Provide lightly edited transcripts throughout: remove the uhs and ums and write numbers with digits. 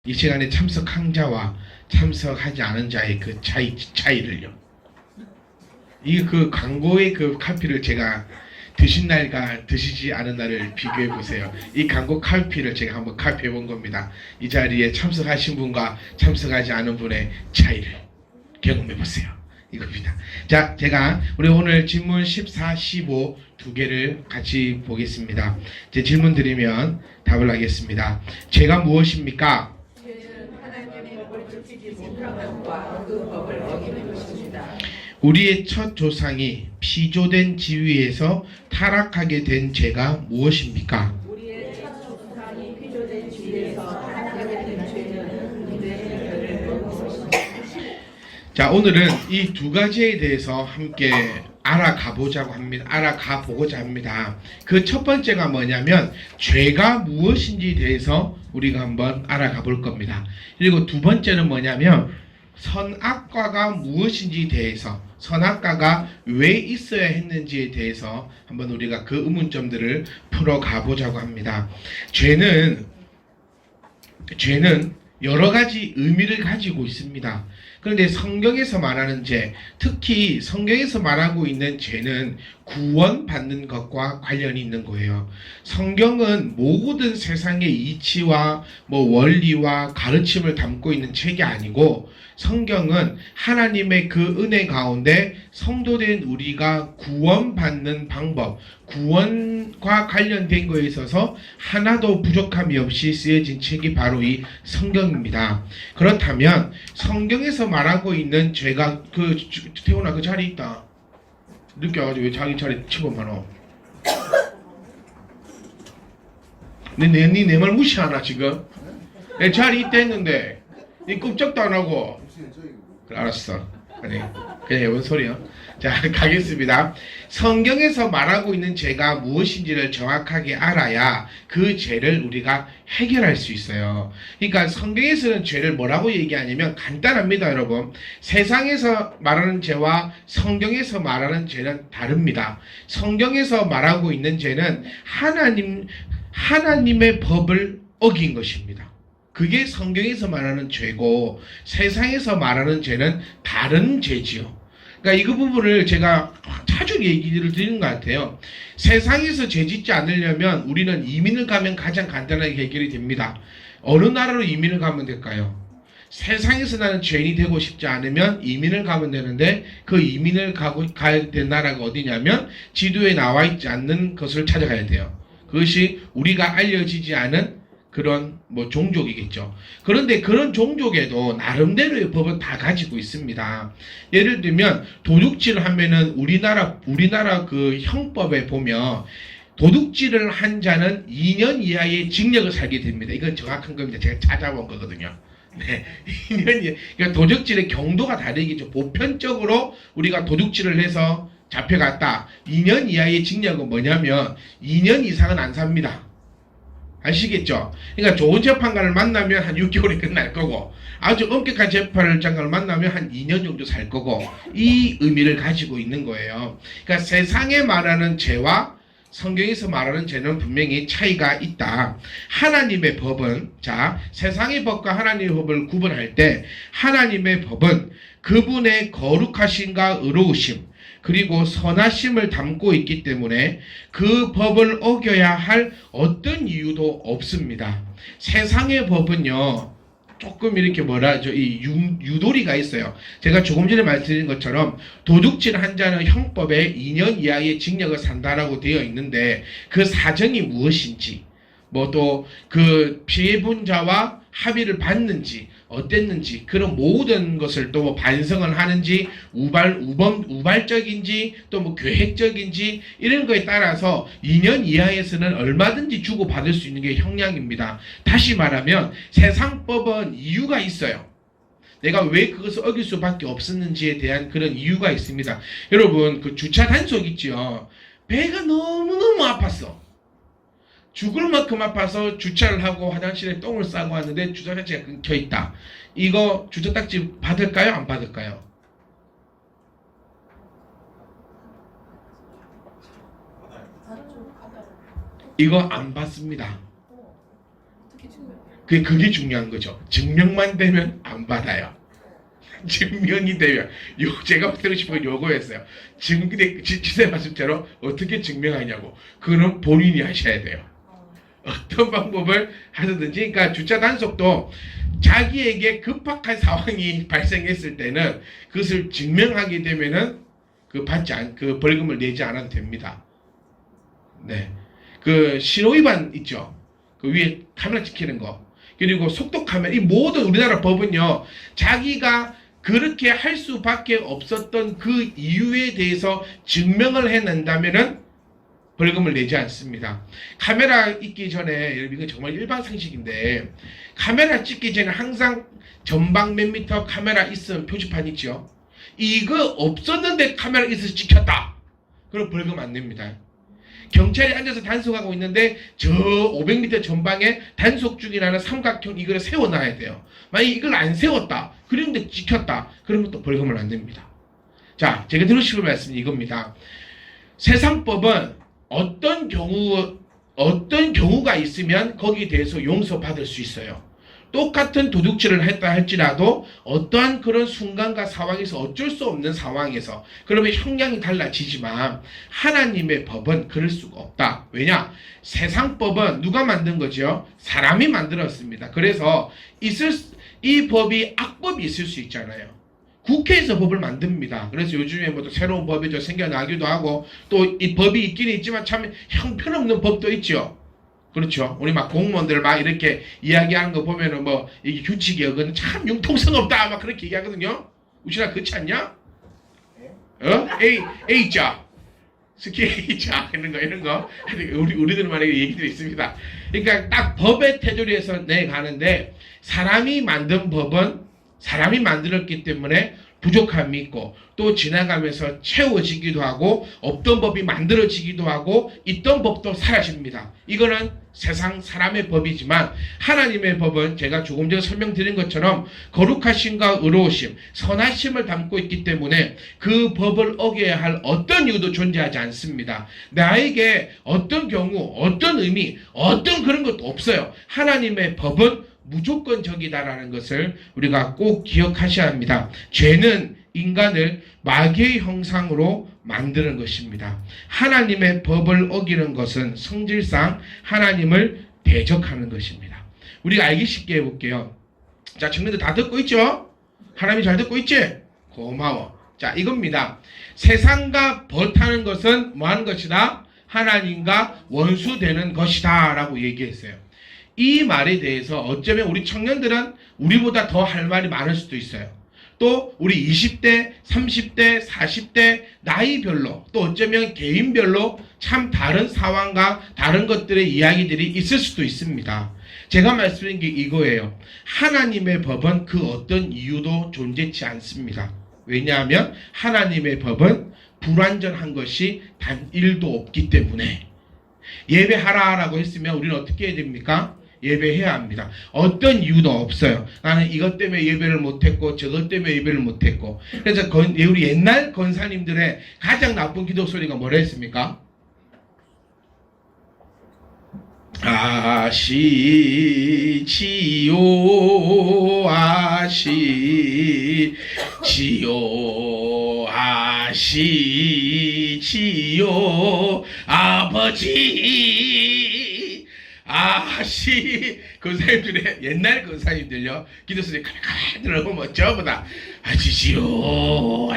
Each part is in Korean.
이 시간에 참석한 자와 참석하지 않은 자의 그 차이를요. 이 그 광고의 그 카피를 제가 드신 날과 드시지 않은 날을 비교해 보세요. 이 광고 카피를 제가 한번 카피해 본 겁니다. 이 자리에 참석하신 분과 참석하지 않은 분의 차이를 경험해 보세요. 이겁니다. 자, 제가 우리 오늘 질문 14, 15 두 개를 같이 보겠습니다. 제 질문 드리면 답을 하겠습니다. 죄가 무엇입니까? 죄는 하나님의 법을 지키지 못한 것과 그 법을 어기는 것입니다. 우리의 첫 조상이 피조된 지위에서 타락하게 된 죄가 무엇입니까? 우리의 첫 조상이 피조된 지위에서 타락하게 된 죄는 우리의 죄를 먹은 것입니다. 자, 오늘은 이 두 가지에 대해서 함께 알아가보자고 합니다. 알아가보고자 합니다. 그 첫 번째가 뭐냐면 죄가 무엇인지에 대해서 우리가 한번 알아가 볼 겁니다. 그리고 두 번째는 뭐냐면 선악과가 무엇인지에 대해서, 선악과가 왜 있어야 했는지에 대해서 한번 우리가 그 의문점들을 풀어가 보자고 합니다. 죄는 여러 가지 의미를 가지고 있습니다. 그런데 성경에서 말하는 죄, 특히 성경에서 말하고 있는 죄는 구원받는 것과 관련이 있는 거예요. 성경은 모든 세상의 이치와 원리와 가르침을 담고 있는 책이 아니고, 성경은 하나님의 그 은혜 가운데 성도된 우리가 구원받는 방법, 구원과 관련된 거에 있어서 하나도 부족함이 없이 쓰여진 책이 바로 이 성경입니다. 그렇다면 성경에서 말하고 있는 죄가, 태훈아 그 자리 있다. 늦게 와가지고 왜 자기 자리 침범하노? 내 말 무시하나 지금? 내 자리 있다 했는데 이 꼼짝도 안 하고. 그래, 알았어. 아니, 그냥 해본 소리요. 자, 가겠습니다. 성경에서 말하고 있는 죄가 무엇인지를 정확하게 알아야 그 죄를 우리가 해결할 수 있어요. 그러니까 성경에서는 죄를 뭐라고 얘기하냐면 간단합니다, 여러분. 세상에서 말하는 죄와 성경에서 말하는 죄는 다릅니다. 성경에서 말하고 있는 죄는 하나님의 법을 어긴 것입니다. 그게 성경에서 말하는 죄고, 세상에서 말하는 죄는 다른 죄지요. 그러니까 이 부분을 제가 자주 얘기를 드리는 것 같아요. 세상에서 죄 짓지 않으려면 우리는 이민을 가면 가장 간단하게 해결이 됩니다. 어느 나라로 이민을 가면 될까요? 세상에서 나는 죄인이 되고 싶지 않으면 이민을 가면 되는데, 그 이민을 가야 될 나라가 어디냐면 지도에 나와 있지 않는 것을 찾아가야 돼요. 그것이 우리가 알려지지 않은 그런 종족이겠죠. 그런데 그런 종족에도 나름대로의 법은 다 가지고 있습니다. 예를 들면 도둑질을 하면은 우리나라 그 형법에 보면 도둑질을 한 자는 2년 이하의 징역을 살게 됩니다. 이건 정확한 겁니다. 제가 찾아본 거거든요. 네, 2년 이하. 그러니까 도둑질의 경도가 다르겠죠. 보편적으로 우리가 도둑질을 해서 잡혀갔다. 2년 이하의 징역은 뭐냐면 2년 이상은 안 삽니다. 아시겠죠? 그러니까 좋은 재판관을 만나면 한 6개월이 끝날 거고, 아주 엄격한 재판장관을 만나면 한 2년 정도 살 거고, 이 의미를 가지고 있는 거예요. 그러니까 세상에 말하는 죄와 성경에서 말하는 죄는 분명히 차이가 있다. 하나님의 법은, 세상의 법과 하나님의 법을 구분할 때 하나님의 법은 그분의 거룩하심과 의로우심, 그리고 선하심을 담고 있기 때문에 그 법을 어겨야 할 어떤 이유도 없습니다. 세상의 법은요, 조금 이렇게 이 유도리가 있어요. 제가 조금 전에 말씀드린 것처럼 도둑질 한 자는 형법에 2년 이하의 징역을 산다라고 되어 있는데, 그 사정이 무엇인지, 또 그 피해본 자와 합의를 받는지 어땠는지, 그런 모든 것을 또 반성을 하는지, 우발적인지, 또 계획적인지, 이런 거에 따라서 2년 이하에서는 얼마든지 주고받을 수 있는 게 형량입니다. 다시 말하면 세상법은 이유가 있어요. 내가 왜 그것을 어길 수밖에 없었는지에 대한 그런 이유가 있습니다. 여러분, 그 주차 단속 있죠. 배가 너무너무 아팠어. 죽을 만큼 아파서 주차를 하고 화장실에 똥을 싸고 왔는데 주차장치가 끊겨있다. 이거 주차딱지 받을까요? 안 받을까요? 이거 안 받습니다. 그게 중요한 거죠. 증명만 되면 안 받아요. 증명이 되면 제가 드리고 싶은 건 요거였어요. 근데 지세 말씀대로 어떻게 증명하냐고. 그거는 본인이 하셔야 돼요. 어떤 방법을 하든지. 그러니까 주차 단속도 자기에게 급박한 상황이 발생했을 때는 그것을 증명하게 되면은 그 벌금을 내지 않아도 됩니다. 네. 그 신호위반 있죠. 그 위에 카메라 찍히는 거. 그리고 속도 카메라. 이 모든 우리나라 법은요, 자기가 그렇게 할 수밖에 없었던 그 이유에 대해서 증명을 해낸다면은 벌금을 내지 않습니다. 카메라 있기 전에, 여러분 이건 정말 일반 상식인데, 카메라 찍기 전에 항상 전방 몇 미터 카메라 있으면 표지판 있죠. 이거 없었는데 카메라 있어서 찍혔다. 그럼 벌금 안 냅니다. 경찰이 앉아서 단속하고 있는데 저 500m 전방에 단속 중이라는 삼각형 이걸 세워놔야 돼요. 만약 이걸 안 세웠다, 그런데 찍혔다, 그러면 또 벌금을 안 냅니다. 자, 제가 드리고 싶은 말씀이 이겁니다. 세상법은 어떤 경우가 있으면 거기에 대해서 용서받을 수 있어요. 똑같은 도둑질을 했다 할지라도 어떠한 그런 순간과 상황에서 어쩔 수 없는 상황에서 그러면 형량이 달라지지만 하나님의 법은 그럴 수가 없다. 왜냐? 세상법은 누가 만든 거죠? 사람이 만들었습니다. 그래서 이 법이 악법이 있을 수 있잖아요. 국회에서 법을 만듭니다. 그래서 요즘에 뭐 또 새로운 법이 좀 생겨나기도 하고 또 이 법이 있긴 있지만 참 형편없는 법도 있죠. 그렇죠. 우리 막 공무원들 막 이렇게 이야기하는 거 보면은 뭐 이게 규칙이 어긋는 참 융통성 없다 막 그렇게 얘기하거든요. 우신아 그렇지 않냐? A자 스키 A자 이런 거 우리들만의 얘기들이 있습니다. 그러니까 딱 법의 테두리에서 내가는데 사람이 만든 법은 사람이 만들었기 때문에 부족함이 있고 또 지나가면서 채워지기도 하고 없던 법이 만들어지기도 하고 있던 법도 사라집니다. 이거는 세상 사람의 법이지만 하나님의 법은 제가 조금 전에 설명드린 것처럼 거룩하심과 의로우심, 선하심을 담고 있기 때문에 그 법을 어겨야 할 어떤 이유도 존재하지 않습니다. 나에게 어떤 경우, 어떤 의미, 어떤 그런 것도 없어요. 하나님의 법은 무조건적이다라는 것을 우리가 꼭 기억하셔야 합니다. 죄는 인간을 마귀의 형상으로 만드는 것입니다. 하나님의 법을 어기는 것은 성질상 하나님을 대적하는 것입니다. 우리가 알기 쉽게 해볼게요. 자, 청년들 다 듣고 있죠? 하나님이 잘 듣고 있지? 고마워. 자, 이겁니다. 세상과 벗하는 것은 뭐 하는 것이다? 하나님과 원수되는 것이다 라고 얘기했어요. 이 말에 대해서 어쩌면 우리 청년들은 우리보다 더 할 말이 많을 수도 있어요. 또 우리 20대, 30대, 40대 나이별로 또 어쩌면 개인별로 참 다른 상황과 다른 것들의 이야기들이 있을 수도 있습니다. 제가 말씀드린 게 이거예요. 하나님의 법은 그 어떤 이유도 존재치 않습니다. 왜냐하면 하나님의 법은 불완전한 것이 단 1도 없기 때문에 예배하라라고 했으면 우리는 어떻게 해야 됩니까? 예배해야 합니다. 어떤 이유도 없어요. 나는 이것 때문에 예배를 못했고 저것 때문에 예배를 못했고. 그래서 우리 옛날 권사님들의 가장 나쁜 기도 소리가 뭐라 했습니까? 아시지요 아시지요 아버지 권사님들의 옛날 권사님들요 기도소리 칼칼 들어보면 전부 다 아시지요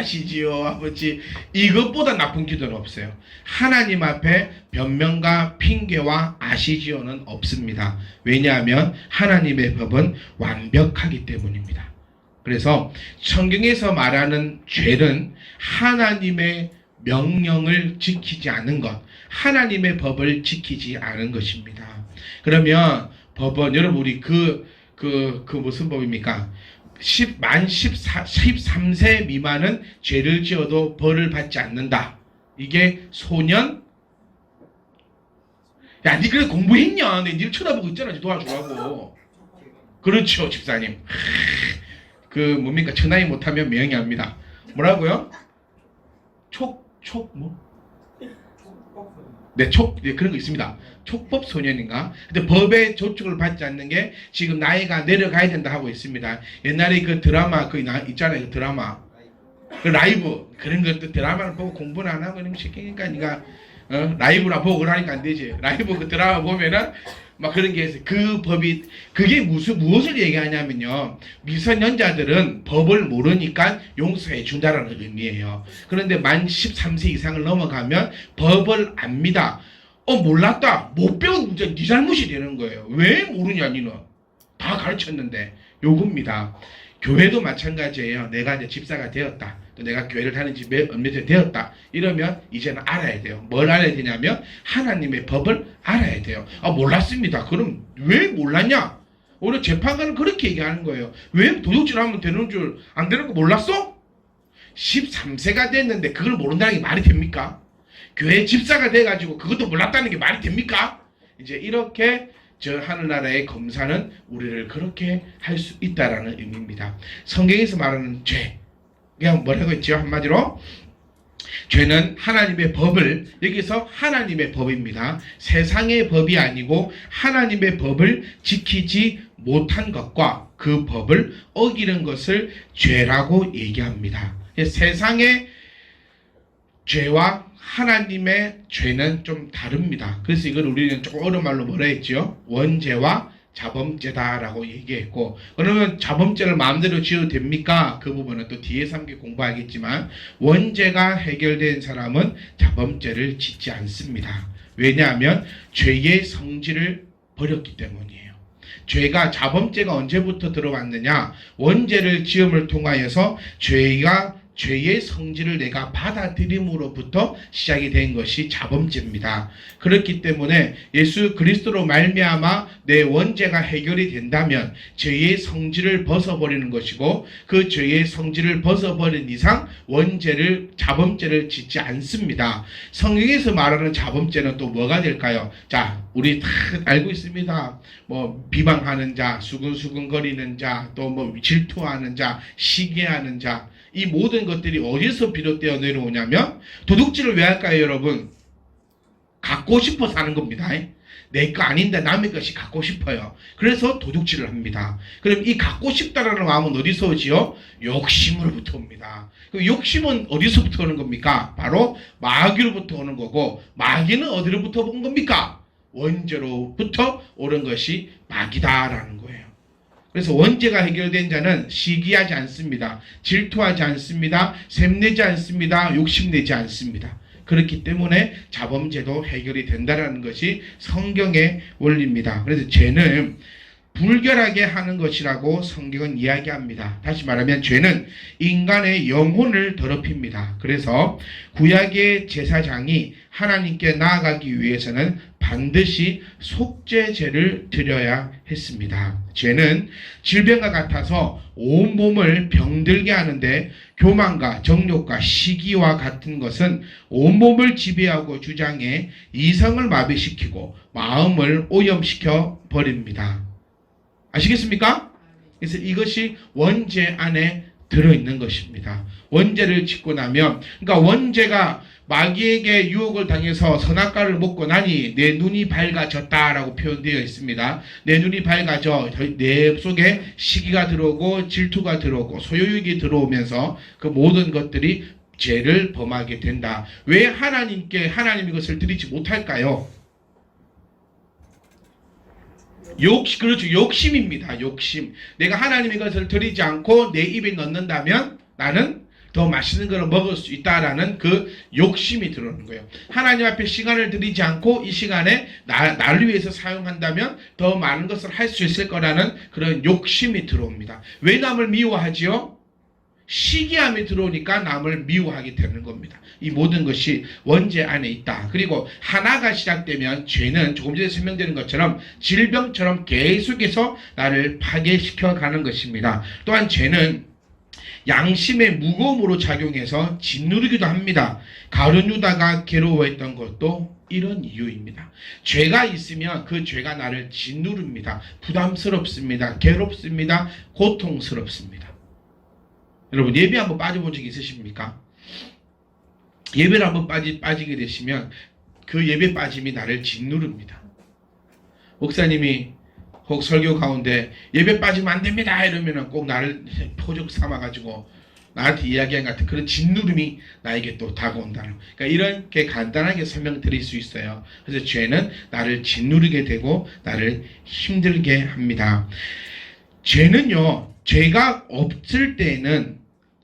아버지. 이것보다 나쁜 기도는 없어요. 하나님 앞에 변명과 핑계와 아시지요는 없습니다. 왜냐하면 하나님의 법은 완벽하기 때문입니다. 그래서 성경에서 말하는 죄는 하나님의 명령을 지키지 않은 것, 하나님의 법을 지키지 않은 것입니다. 그러면 법은 여러분 우리 무슨 법입니까? 만 13세 미만은 죄를 지어도 벌을 받지 않는다. 이게 소년? 야, 니 그래 공부했냐? 내 니를 쳐다보고 있잖아. 도와주라고. 그렇죠, 집사님. 뭡니까? 천하이 못하면 명예합니다. 뭐라고요? 뭐? 그런 거 있습니다. 촉법 소년인가? 근데 법의 조촉을 받지 않는 게 지금 나이가 내려가야 된다 하고 있습니다. 옛날에 그 드라마 있잖아요. 그 드라마 그 라이브 그런 것도 드라마를 보고 공부는 안 하고 이런 시키니까 니가 라이브나 보고 그러니까 안 되지. 라이브 그 드라마 보면은 막 그런 게 있어요. 그 법이 그게 무엇을 얘기하냐면요. 미성년자들은 법을 모르니까 용서해 준다라는 의미예요. 그런데 만 13세 이상을 넘어가면 법을 압니다. 몰랐다. 못 배운 문제 네 잘못이 되는 거예요. 왜 모르냐 니는. 다 가르쳤는데 요겁니다. 교회도 마찬가지예요. 내가 이제 집사가 되었다. 또 내가 교회를 다닌 지 몇 년 되었다. 이러면 이제는 알아야 돼요. 뭘 알아야 되냐면 하나님의 법을 알아야 돼요. 몰랐습니다. 그럼 왜 몰랐냐? 오늘 재판관은 그렇게 얘기하는 거예요. 왜 도둑질하면 되는 줄 안 되는 거 몰랐어? 13세가 됐는데 그걸 모른다는 게 말이 됩니까? 교회 집사가 돼가지고 그것도 몰랐다는 게 말이 됩니까? 이제 이렇게 저 하늘나라의 검사는 우리를 그렇게 할 수 있다라는 의미입니다. 성경에서 말하는 죄, 그냥 뭐라고 했죠? 한마디로 죄는 하나님의 법을, 여기서 하나님의 법입니다. 세상의 법이 아니고 하나님의 법을 지키지 못한 것과 그 법을 어기는 것을 죄라고 얘기합니다. 세상의 죄와 하나님의 죄는 좀 다릅니다. 그래서 이걸 우리는 조금 어려운 말로 뭐라 했죠? 원죄와 자범죄다라고 얘기했고, 그러면 자범죄를 마음대로 지어도 됩니까? 그 부분은 또 뒤에서 함께 공부하겠지만 원죄가 해결된 사람은 자범죄를 짓지 않습니다. 왜냐하면 죄의 성질을 버렸기 때문이에요. 죄가 자범죄가 언제부터 들어왔느냐? 원죄를 지음을 통하여서 죄의 성질을 내가 받아들임으로부터 시작이 된 것이 자범죄입니다. 그렇기 때문에 예수 그리스도로 말미암아 내 원죄가 해결이 된다면 죄의 성질을 벗어버리는 것이고, 그 죄의 성질을 벗어버린 이상 자범죄를 짓지 않습니다. 성경에서 말하는 자범죄는 또 뭐가 될까요? 자, 우리 다 알고 있습니다. 뭐 비방하는 자, 수근수근거리는 자, 또 뭐 질투하는 자, 시기하는 자, 이 모든 것들이 어디서 비롯되어 내려오냐면 도둑질을 왜 할까요, 여러분? 갖고 싶어서 하는 겁니다. 내 거 아닌데 남의 것이 갖고 싶어요. 그래서 도둑질을 합니다. 그럼 이 갖고 싶다라는 마음은 어디서 오지요? 욕심으로부터 옵니다. 그 욕심은 어디서부터 오는 겁니까? 바로 마귀로부터 오는 거고, 마귀는 어디로부터 온 겁니까? 원죄로부터 오는 것이 마귀다라는 거예요. 그래서 원죄가 해결된 자는 시기하지 않습니다. 질투하지 않습니다. 샘내지 않습니다. 욕심내지 않습니다. 그렇기 때문에 자범죄도 해결이 된다는 것이 성경의 원리입니다. 그래서 죄는 불결하게 하는 것이라고 성경은 이야기합니다. 다시 말하면 죄는 인간의 영혼을 더럽힙니다. 그래서 구약의 제사장이 하나님께 나아가기 위해서는 반드시 속죄제를 드려야 했습니다. 죄는 질병과 같아서 온몸을 병들게 하는데, 교만과 정욕과 시기와 같은 것은 온몸을 지배하고 주장해 이성을 마비시키고 마음을 오염시켜 버립니다. 아시겠습니까? 그래서 이것이 원죄 안에 들어있는 것입니다. 원죄를 짓고 나면, 그러니까 원죄가 마귀에게 유혹을 당해서 선악과를 먹고 나니 내 눈이 밝아졌다라고 표현되어 있습니다. 내 눈이 밝아져 내 속에 시기가 들어오고 질투가 들어오고 소유욕이 들어오면서 그 모든 것들이 죄를 범하게 된다. 왜 하나님께 하나님 이것을 드리지 못할까요? 그렇죠. 욕심입니다. 욕심. 내가 하나님의 것을 드리지 않고 내 입에 넣는다면 나는 더 맛있는 것을 먹을 수 있다라는 그 욕심이 들어오는 거예요. 하나님 앞에 시간을 들이지 않고 이 시간에 나를 위해서 사용한다면 더 많은 것을 할 수 있을 거라는 그런 욕심이 들어옵니다. 왜 남을 미워하지요? 시기함이 들어오니까 남을 미워하게 되는 겁니다. 이 모든 것이 원죄 안에 있다. 그리고 하나가 시작되면 죄는 조금 전에 설명드린 것처럼 질병처럼 계속해서 나를 파괴시켜 가는 것입니다. 또한 죄는 양심의 무거움으로 작용해서 짓누르기도 합니다. 가룟 유다가 괴로워했던 것도 이런 이유입니다. 죄가 있으면 그 죄가 나를 짓누릅니다. 부담스럽습니다. 괴롭습니다. 고통스럽습니다. 여러분, 예배 한번 빠져본 적 있으십니까? 예배를 한번 빠지게 되시면 그 예배 빠짐이 나를 짓누릅니다. 목사님이 혹 설교 가운데 예배 빠지면 안 됩니다 이러면은 꼭 나를 포적 삼아가지고 나한테 이야기한 같은 그런 짓누름이 나에게 또 다가온다는 거예요. 그러니까 이렇게 간단하게 설명드릴 수 있어요. 그래서 죄는 나를 짓누르게 되고 나를 힘들게 합니다. 죄는요, 죄가 없을 때에는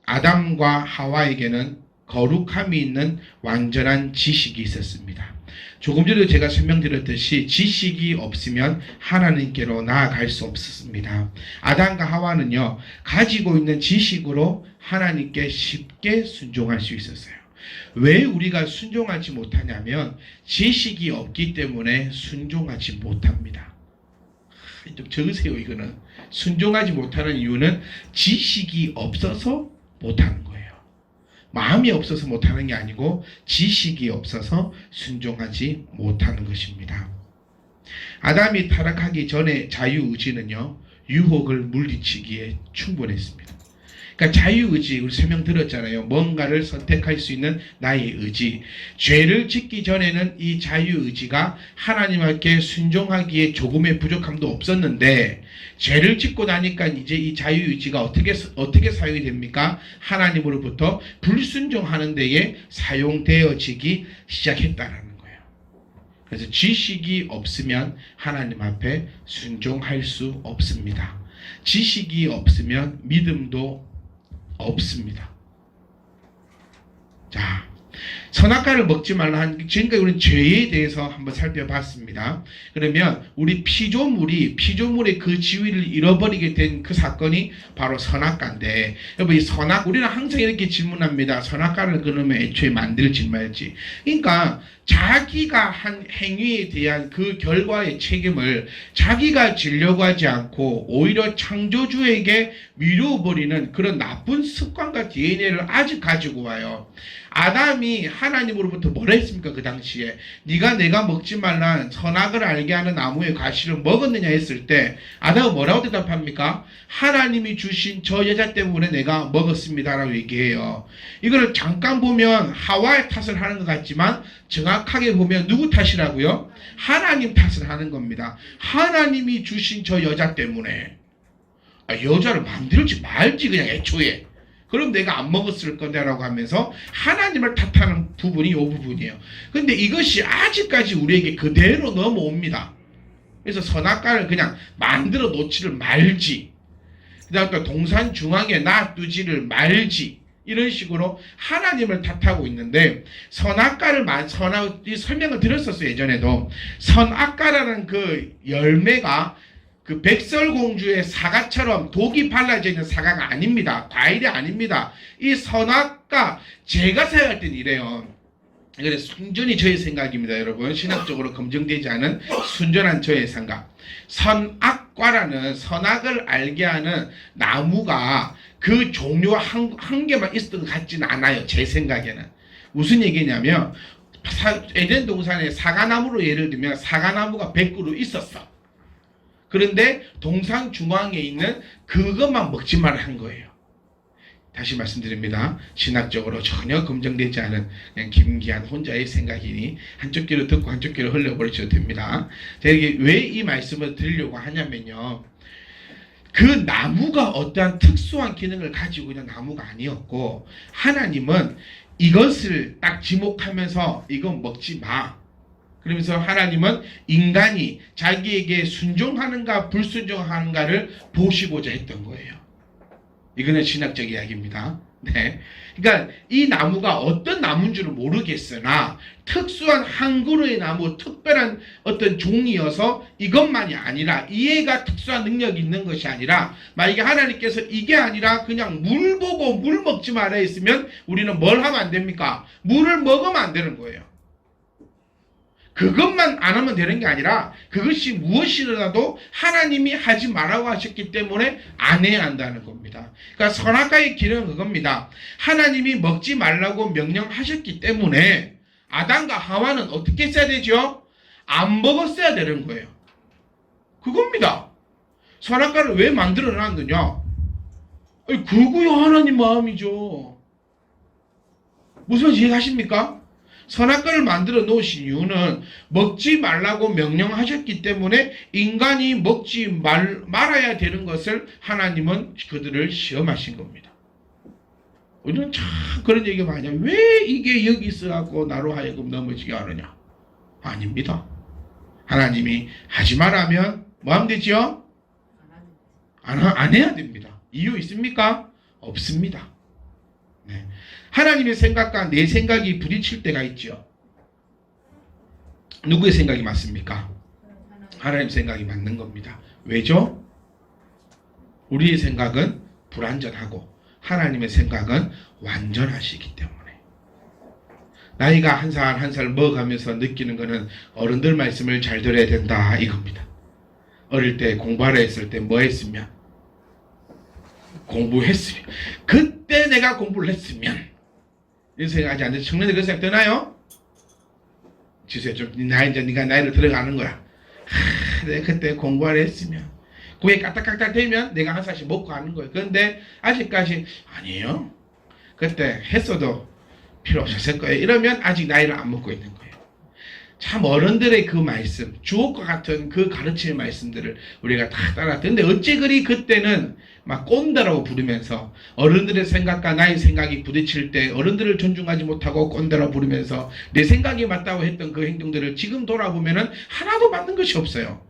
아담과 하와에게는 거룩함이 있는 완전한 지식이 있었습니다. 조금 전에 제가 설명드렸듯이 지식이 없으면 하나님께로 나아갈 수 없었습니다. 아담과 하와는요, 가지고 있는 지식으로 하나님께 쉽게 순종할 수 있었어요. 왜 우리가 순종하지 못하냐면 지식이 없기 때문에 순종하지 못합니다. 좀 적으세요. 이거는 순종하지 못하는 이유는 지식이 없어서 못하는 거예요. 마음이 없어서 못하는 게 아니고 지식이 없어서 순종하지 못하는 것입니다. 아담이 타락하기 전에 자유의지는요, 유혹을 물리치기에 충분했습니다. 그러니까 자유의지, 우리 설명 들었잖아요. 뭔가를 선택할 수 있는 나의 의지. 죄를 짓기 전에는 이 자유의지가 하나님께 순종하기에 조금의 부족함도 없었는데, 죄를 짓고 나니까 이제 이 자유의지가 어떻게 사용이 됩니까? 하나님으로부터 불순종하는 데에 사용되어지기 시작했다는 거예요. 그래서 지식이 없으면 하나님 앞에 순종할 수 없습니다. 지식이 없으면 믿음도 없습니다. 자, 선악과를 먹지 말라 한, 지금까지 우리는 죄에 대해서 한번 살펴봤습니다. 그러면 우리 피조물의 그 지위를 잃어버리게 된 그 사건이 바로 선악과인데, 여러분, 이 우리는 항상 이렇게 질문합니다. 선악과를 그러면 애초에 만들지 말지. 그러니까 자기가 한 행위에 대한 그 결과의 책임을 자기가 지려고 하지 않고 오히려 창조주에게 미루어버리는 그런 나쁜 습관과 DNA를 아직 가지고 와요. 아담이 하나님으로부터 뭐라 했습니까? 그 당시에 내가 먹지 말란 선악을 알게 하는 나무의 과실을 먹었느냐 했을 때 아담은 뭐라고 대답합니까? 하나님이 주신 저 여자 때문에 내가 먹었습니다 라고 얘기해요. 이거를 잠깐 보면 하와의 탓을 하는 것 같지만 정확하게 보면 누구 탓이라고요? 하나님 탓을 하는 겁니다. 하나님이 주신 저 여자 때문에. 여자를 만들지 말지 그냥 애초에. 그럼 내가 안 먹었을 건데 라고 하면서 하나님을 탓하는 부분이 이 부분이에요. 근데 이것이 아직까지 우리에게 그대로 넘어옵니다. 그래서 선악과를 그냥 만들어 놓지를 말지, 그 다음에 또 동산 중앙에 놔두지를 말지, 이런 식으로 하나님을 탓하고 있는데, 이 설명을 드렸었어요. 예전에도 선악과라는 그 열매가 그 백설공주의 사과처럼 독이 발라져 있는 사과가 아닙니다. 과일이 아닙니다. 이 선악과, 제가 생각할 땐 이래요. 그래서 순전히 저의 생각입니다. 여러분, 신학적으로 검증되지 않은 순전한 저의 생각. 선악과라는 선악을 알게 하는 나무가 그 종류 한 개만 있었던 것 같지는 않아요. 제 생각에는. 무슨 얘기냐면 에덴 동산에 사과나무로 예를 들면 사과나무가 100그루 있었어. 그런데 동산 중앙에 있는 그것만 먹지 말라는 거예요. 다시 말씀드립니다. 신학적으로 전혀 검증되지 않은 그냥 김기한 혼자의 생각이니 한쪽 귀로 듣고 한쪽 귀로 흘려버리셔도 됩니다. 제가 왜 이 말씀을 드리려고 하냐면요, 그 나무가 어떠한 특수한 기능을 가지고 있는 나무가 아니었고, 하나님은 이것을 딱 지목하면서 이건 먹지 마, 그러면서 하나님은 인간이 자기에게 순종하는가 불순종하는가를 보시고자 했던 거예요. 이거는 신학적 이야기입니다. 네. 그러니까 이 나무가 어떤 나무인 줄은 모르겠으나 특수한 한 그루의 나무, 특별한 어떤 종이어서 이것만이 아니라, 이해가 특수한 능력이 있는 것이 아니라, 만약에 하나님께서 이게 아니라 그냥 물 보고 물 먹지 말아 했으면 우리는 뭘 하면 안 됩니까? 물을 먹으면 안 되는 거예요. 그것만 안 하면 되는 게 아니라 그것이 무엇이라도 하나님이 하지 말라고 하셨기 때문에 안 해야 한다는 겁니다. 그러니까 선악과의 길은 그겁니다. 하나님이 먹지 말라고 명령하셨기 때문에 아담과 하와는 어떻게 했어야 되죠? 안 먹었어야 되는 거예요. 그겁니다. 선악과를 왜 만들어 놨느냐? 그거야 하나님 마음이죠. 무슨 말인지 이해하십니까? 선악과를 만들어 놓으신 이유는 먹지 말라고 명령하셨기 때문에 인간이 먹지 말아야 되는 것을 하나님은 그들을 시험하신 겁니다. 우리는 참 그런 얘기 많이 해요. 왜 이게 여기 있어갖고 나로 하여금 넘어지게 하느냐? 아닙니다. 하나님이 하지 말라면 뭐 하면 되지요? 안 해야 됩니다. 이유 있습니까? 없습니다. 네. 하나님의 생각과 내 생각이 부딪힐 때가 있죠. 누구의 생각이 맞습니까? 하나님 생각이 맞는 겁니다. 왜죠? 우리의 생각은 불완전하고 하나님의 생각은 완전하시기 때문에. 나이가 한 살 한 살 먹어가면서 느끼는 것은 어른들 말씀을 잘 들어야 된다 이겁니다. 어릴 때 공부하라 했을 때 뭐 했으면? 공부했으면. 그때 내가 공부를 했으면. 이런 생각하지 않는데 청년들 그런 생각 드나요? 주세요. 좀 네가 나이를 들어가는 거야. 내가 그때 공부하라 했으면. 그게 까딱까딱 되면 내가 한 살씩 먹고 하는 거예요. 그런데 아직까지 아니에요. 그때 했어도 필요 없었을 거예요. 이러면 아직 나이를 안 먹고 있는 거예요. 참 어른들의 그 말씀, 주옥과 같은 그 가르침의 말씀들을 우리가 다 따랐는데 어찌 그리 그때는 막 꼰대라고 부르면서 어른들의 생각과 나의 생각이 부딪힐 때 어른들을 존중하지 못하고 꼰대라고 부르면서 내 생각이 맞다고 했던 그 행동들을 지금 돌아보면은 하나도 맞는 것이 없어요.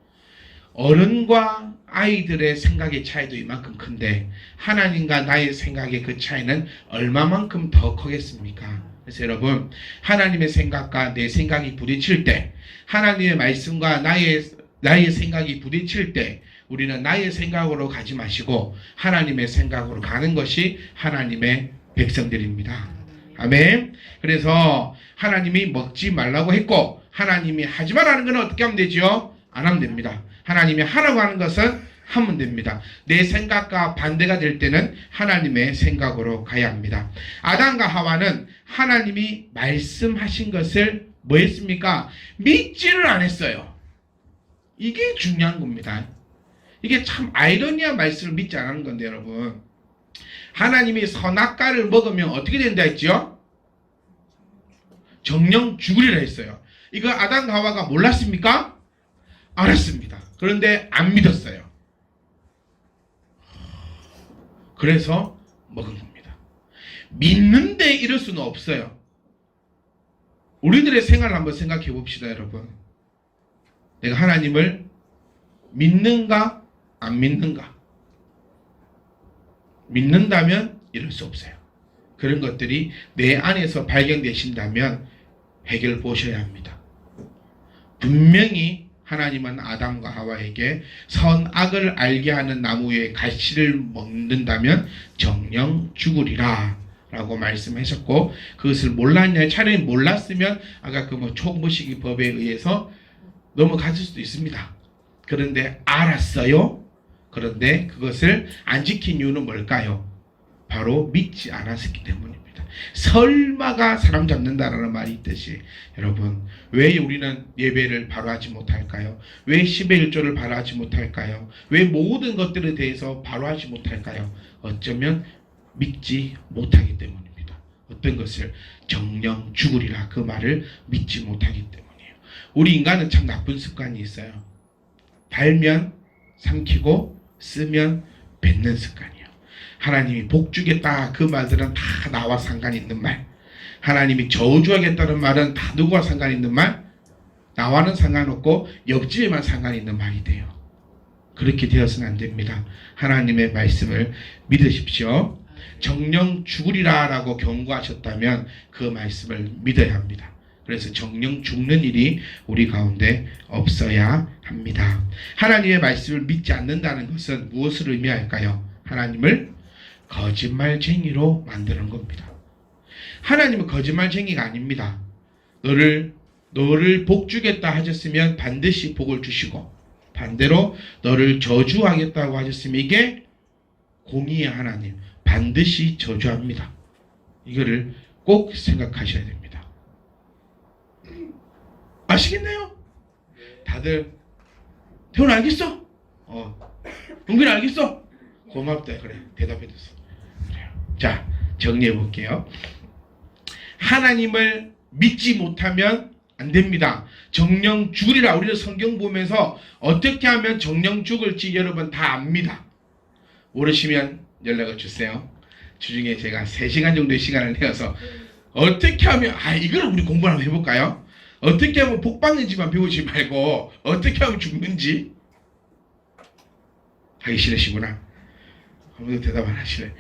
어른과 아이들의 생각의 차이도 이만큼 큰데 하나님과 나의 생각의 그 차이는 얼마만큼 더 크겠습니까? 그래서 여러분, 하나님의 생각과 내 생각이 부딪힐 때, 하나님의 말씀과 나의 생각이 부딪힐 때 우리는 나의 생각으로 가지 마시고 하나님의 생각으로 가는 것이 하나님의 백성들입니다. 아멘. 그래서 하나님이 먹지 말라고 했고 하나님이 하지 말라는 건 어떻게 하면 되죠? 안 하면 됩니다. 하나님이 하라고 하는 것은 하면 됩니다. 내 생각과 반대가 될 때는 하나님의 생각으로 가야 합니다. 아담과 하와는 하나님이 말씀하신 것을 뭐 했습니까? 믿지를 않았어요. 이게 중요한 겁니다. 이게 참 아이러니한 말씀을 믿지 않는 건데 여러분, 하나님이 선악과를 먹으면 어떻게 된다 했죠? 정령 죽으리라 했어요. 이거 아담과 하와가 몰랐습니까? 알았습니다. 그런데 안 믿었어요. 그래서 먹은 겁니다. 믿는데 이럴 수는 없어요. 우리들의 생활을 한번 생각해 봅시다, 여러분. 내가 하나님을 믿는가 안 믿는가? 믿는다면 이럴 수 없어요. 그런 것들이 내 안에서 발견되신다면 해결 보셔야 합니다. 분명히 하나님은 아담과 하와에게 선악을 알게 하는 나무의 가시를 먹는다면 정령 죽으리라 라고 말씀하셨고, 그것을 몰랐냐? 차라리 몰랐으면 아까 그 총무시기 법에 의해서 넘어갔을 수도 있습니다. 그런데 알았어요. 그런데 그것을 안 지킨 이유는 뭘까요? 바로 믿지 않았기 때문입니다. 설마가 사람 잡는다라는 말이 있듯이 여러분, 왜 우리는 예배를 바로 하지 못할까요? 왜 10의 1조를 바로 하지 못할까요? 왜 모든 것들에 대해서 바로 하지 못할까요? 어쩌면 믿지 못하기 때문입니다. 어떤 것을 정령 죽으리라 그 말을 믿지 못하기 때문이에요. 우리 인간은 참 나쁜 습관이 있어요. 달면 삼키고 쓰면 뱉는 습관이에요. 하나님이 복 주겠다 그 말들은 다 나와 상관이 있는 말, 하나님이 저주하겠다는 말은 다 누구와 상관이 있는 말? 나와는 상관없고 옆집에만 상관이 있는 말이 돼요. 그렇게 되어서는 안 됩니다. 하나님의 말씀을 믿으십시오. 정령 죽으리라 라고 경고하셨다면 그 말씀을 믿어야 합니다. 그래서 정령 죽는 일이 우리 가운데 없어야 합니다. 하나님의 말씀을 믿지 않는다는 것은 무엇을 의미할까요? 하나님을 거짓말쟁이로 만드는 겁니다. 하나님은 거짓말쟁이가 아닙니다. 너를 복 주겠다 하셨으면 반드시 복을 주시고, 반대로 너를 저주하겠다고 하셨으면 이게 공의의 하나님, 반드시 저주합니다. 이거를 꼭 생각하셔야 됩니다. 아시겠나요? 다들 태훈 알겠어? 은근히 알겠어? 고맙다. 그래, 대답해줬어. 그래요. 자, 정리해 볼게요. 하나님을 믿지 못하면 안 됩니다. 정령 죽으리라. 우리는 성경 보면서 어떻게 하면 정령 죽을지 여러분 다 압니다. 모르시면 연락을 주세요. 주중에 제가 3시간 정도의 시간을 내어서 어떻게 하면 이걸 우리 공부 한번 해볼까요? 어떻게 하면 복 받는지만 배우지 말고 어떻게 하면 죽는지 하기 싫으시구나. 아무도 대답 안 하시네.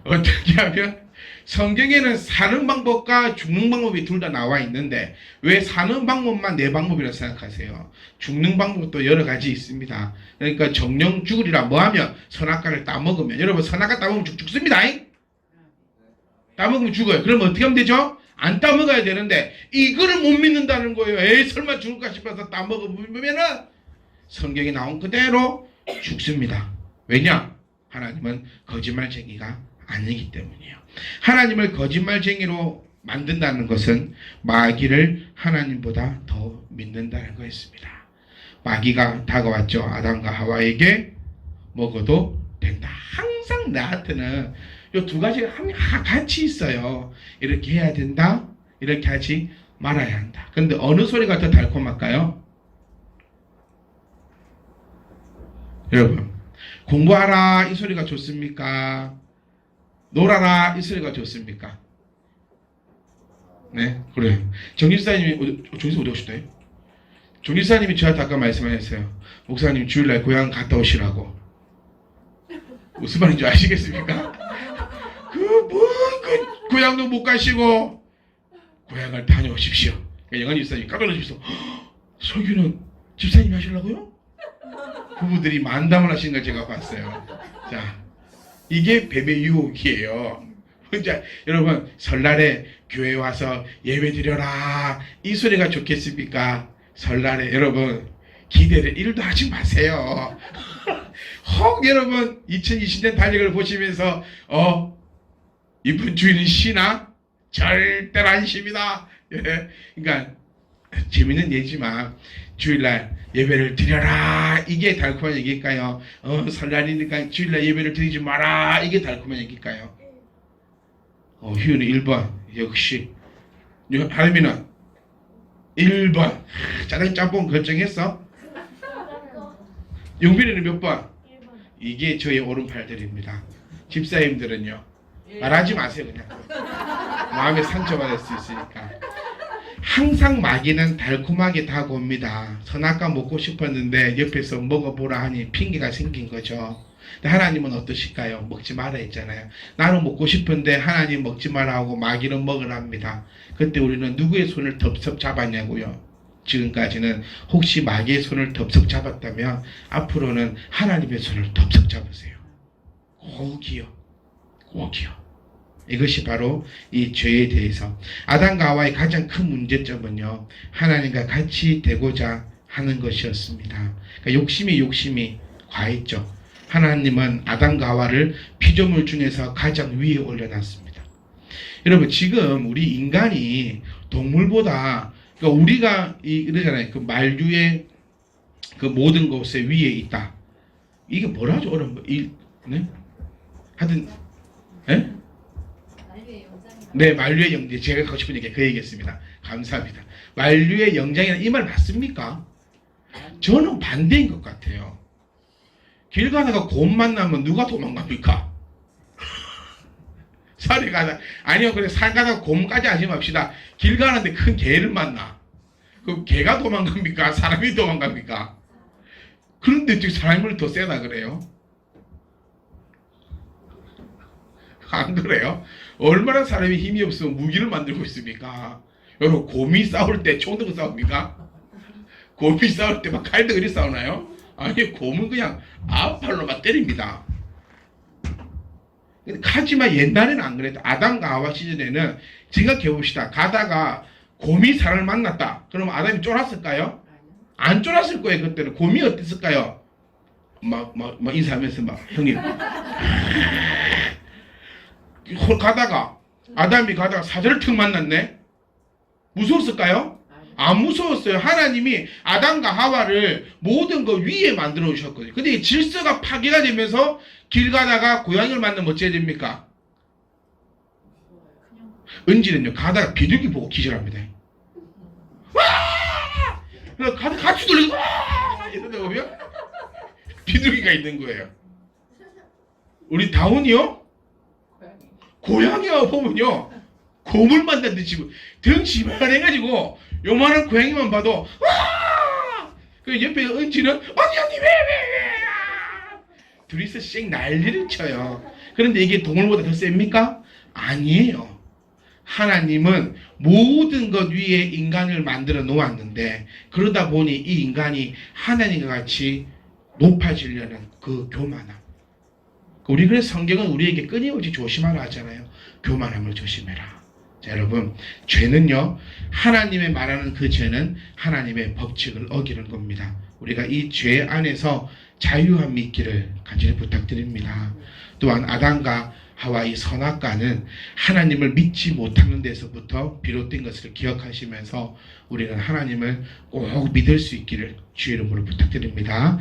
어떻게 하면 성경에는 사는 방법과 죽는 방법이 둘 다 나와 있는데 왜 사는 방법만 내 방법이라고 생각하세요? 죽는 방법도 여러 가지 있습니다. 그러니까 정령 죽으리라 뭐하면 선악과를 따먹으면 여러분 선악과 따먹으면 죽습니다. 따먹으면 죽어요. 그럼 어떻게 하면 되죠? 안 따먹어야 되는데 이거를 못 믿는다는 거예요. 에이 설마 죽을까 싶어서 따먹으면은 성경에 나온 그대로 죽습니다. 왜냐? 하나님은 거짓말쟁이가 아니기 때문이에요. 하나님을 거짓말쟁이로 만든다는 것은 마귀를 하나님보다 더 믿는다는 거였습니다. 마귀가 다가왔죠. 아담과 하와에게 먹어도 된다. 항상 나한테는 이 두 가지가 같이 있어요. 이렇게 해야 된다. 이렇게 하지 말아야 한다. 그런데 어느 소리가 더 달콤할까요? 여러분 공부하라 이 소리가 좋습니까? 놀아라 이 소리가 좋습니까? 네 그래요. 정일사님이 정일사 어디 오셨대요? 정일사님이 저한테 아까 말씀하셨어요. 목사님 주일날 고향 갔다 오시라고. 무슨 말인지 아시겠습니까? 그 고향도 못 가시고 고향을 다녀오십시오. 영환 집사님이 깜짝 놀라셔서 설교는 집사님이 하시려고요? 부부들이 만담을 하시는 걸 제가 봤어요. 자, 이게 뱀의 유혹이에요. 혼자 여러분 설날에 교회 와서 예배 드려라 이 소리가 좋겠습니까? 설날에 여러분 기대를 1도 하지 마세요. 혹 여러분 2020년 달력을 보시면서 이번 주일은 쉬나? 절대로 안 쉽니다. 예. 그러니까 재미는 얘기지만 주일날 예배를 드려라 이게 달콤한 얘기일까요? 설날이니까 주일날 예배를 드리지 마라 이게 달콤한 얘기일까요? 희은이 1번 역시 하림이는 1번 짜장 짬뽕 결정했어? 용빈이는 몇 번? 이게 저의 오른팔들입니다. 집사님들은요 말하지 마세요. 그냥 마음에 상처받을 수 있으니까. 항상 마귀는 달콤하게 다가옵니다. 선악과 먹고 싶었는데 옆에서 먹어보라 하니 핑계가 생긴 거죠. 근데 하나님은 어떠실까요? 먹지 마라 했잖아요. 나는 먹고 싶은데 하나님 먹지 마라 하고 마귀는 먹으랍니다. 그때 우리는 누구의 손을 덥석 잡았냐고요. 지금까지는 혹시 마귀의 손을 덥석 잡았다면 앞으로는 하나님의 손을 덥석 잡으세요. 꼭이요. 꼭이요. 이것이 바로 이 죄에 대해서 아담과 하와의 가장 큰 문제점은요 하나님과 같이 되고자 하는 것이었습니다. 그러니까 욕심이 과했죠. 하나님은 아담과 하와를 피조물 중에서 가장 위에 올려놨습니다. 여러분 지금 우리 인간이 동물보다 그러니까 우리가 이러잖아요. 그 만류의 그 모든 것에 위에 있다. 이게 뭐라죠? 어려운 거. 네? 하여튼 네? 네, 만류의 영장. 제가 하고 싶은 얘기 그 얘기했습니다. 감사합니다. 만류의 영장이라는 이 말 맞습니까? 저는 반대인 것 같아요. 길 가다가 곰 만나면 누가 도망갑니까? 산에 가다 아니요, 그래 산 가다가 곰까지 하지 맙시다. 길 가는데 큰 개를 만나. 그럼 개가 도망갑니까? 사람이 도망갑니까? 그런데 어떻게 사람을 더 세다 그래요? 안 그래요? 얼마나 사람이 힘이 없으면 무기를 만들고 있습니까? 여러분 곰이 싸울 때 총 들고 싸웁니까? 곰이 싸울 때 막 칼 들고 싸우나요? 아니 곰은 그냥 앞팔로만 때립니다. 하지만 옛날에는 안 그랬다. 아담과 하와 시절에는 생각해봅시다. 가다가 곰이 사람을 만났다. 그러면 아담이 쫄았을까요? 안 쫄았을 거예요. 그때는 곰이 어땠을까요? 막 인사하면서 막 형님 가다가 아담이 가다가 사자를 턱 만났네. 무서웠을까요? 안 무서웠어요. 하나님이 아담과 하와를 모든 거 위에 만들어 주셨거든요. 근데 질서가 파괴가 되면서 길 가다가 고양이를 만나면 어찌해야 됩니까? 은지는요 가다가 비둘기 보고 기절합니다. 같이 돌리고 이러다 보면 비둘기가 있는 거예요. 우리 다운이요? 고양이와 보면요 곰을 만났듯이 덩치만 해가지고 요만한 고양이만 봐도 그 옆에 은지는 언니 왜 둘이서 씩 난리를 쳐요. 그런데 이게 동물보다 더 셉니까? 아니에요. 하나님은 모든 것 위에 인간을 만들어 놓았는데 그러다 보니 이 인간이 하나님과 같이 높아지려는 그 교만함. 우리 그래서 성경은 우리에게 끊임없이 조심하라 하잖아요. 교만함을 조심해라. 자, 여러분, 죄는요, 하나님의 말하는 그 죄는 하나님의 법칙을 어기는 겁니다. 우리가 이 죄 안에서 자유함이 있기를 간절히 부탁드립니다. 또한 아담과 하와의 선악과는 하나님을 믿지 못하는 데서부터 비롯된 것을 기억하시면서 우리는 하나님을 꼭 믿을 수 있기를 주의 이름으로 부탁드립니다.